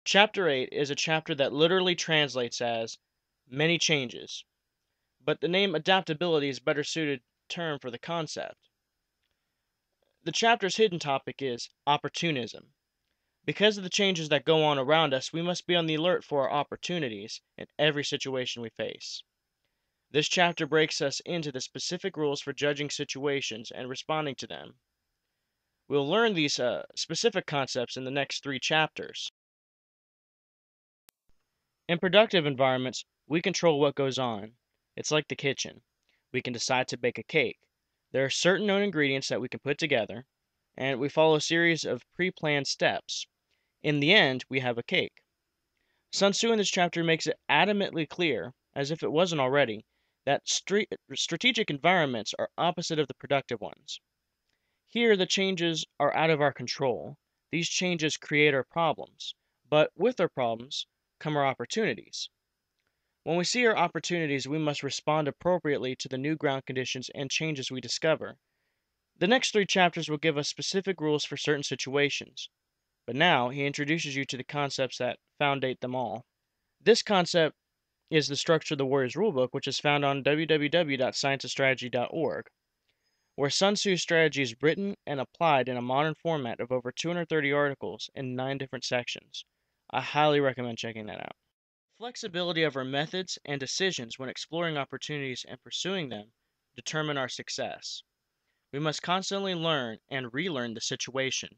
Chapter 8 is a chapter that literally translates as many changes, but the name adaptability is a better suited term for the concept. The chapter's hidden topic is opportunism. Because of the changes that go on around us, we must be on the alert for our opportunities in every situation we face. This chapter breaks us into the specific rules for judging situations and responding to them. We'll learn these specific concepts in the next 3 chapters. In productive environments, we control what goes on. It's like the kitchen. We can decide to bake a cake. There are certain known ingredients that we can put together, and we follow a series of pre planned steps. In the end, we have a cake. Sun Tzu in this chapter makes it adamantly clear, as if it wasn't already, that strategic environments are opposite of the productive ones. Here, the changes are out of our control. These changes create our problems, but with our problems come our opportunities. When we see our opportunities, we must respond appropriately to the new ground conditions and changes we discover. The next 3 chapters will give us specific rules for certain situations, but now he introduces you to the concepts that foundate them all. This concept is the structure of the Warriors Rulebook, which is found on www.scienceofstrategy.org, where Sun Tzu's strategy is written and applied in a modern format of over 230 articles in 9 different sections. I highly recommend checking that out. Flexibility of our methods and decisions when exploring opportunities and pursuing them determine our success. We must constantly learn and relearn the situation.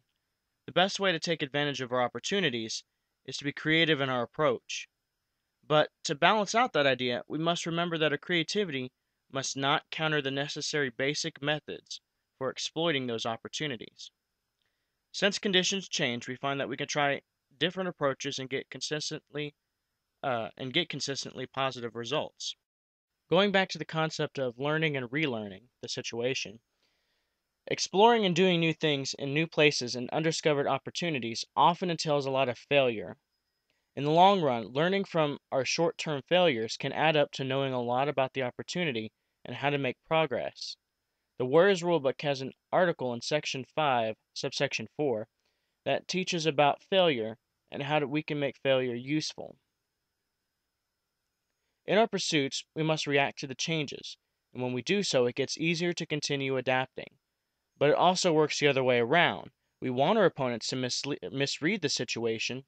The best way to take advantage of our opportunities is to be creative in our approach. But to balance out that idea, we must remember that our creativity must not counter the necessary basic methods for exploiting those opportunities. Since conditions change, we find that we can try different approaches and get consistently positive results. Going back to the concept of learning and relearning the situation, exploring and doing new things in new places and undiscovered opportunities often entails a lot of failure. In the long run, learning from our short term failures can add up to knowing a lot about the opportunity and how to make progress. The Warriors Rulebook has an article in Section 5, subsection 4, that teaches about failure and how we can make failure useful. In our pursuits, we must react to the changes, and when we do so, it gets easier to continue adapting. But it also works the other way around. We want our opponents to misread the situation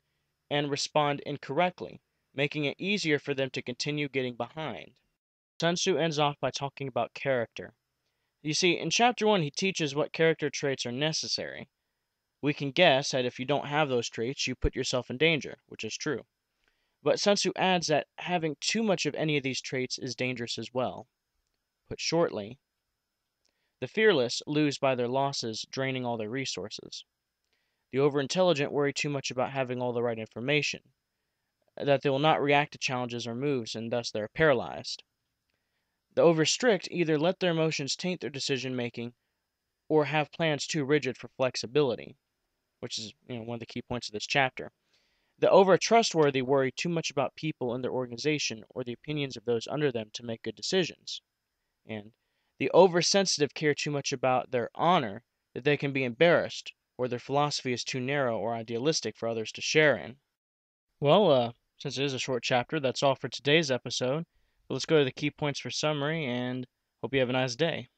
and respond incorrectly, making it easier for them to continue getting behind. Sun Tzu ends off by talking about character. You see, in chapter 1, he teaches what character traits are necessary. We can guess that if you don't have those traits, you put yourself in danger, which is true. But Sun Tzu adds that having too much of any of these traits is dangerous as well. Put shortly, the fearless lose by their losses, draining all their resources. The overintelligent worry too much about having all the right information, that they will not react to challenges or moves, and thus they're paralyzed. The overstrict either let their emotions taint their decision making or have plans too rigid for flexibility, which is one of the key points of this chapter. The over-trustworthy worry too much about people and their organization or the opinions of those under them to make good decisions. And the oversensitive care too much about their honor that they can be embarrassed, or their philosophy is too narrow or idealistic for others to share in. Well, since it is a short chapter, that's all for today's episode. But let's go to the key points for summary, and hope you have a nice day.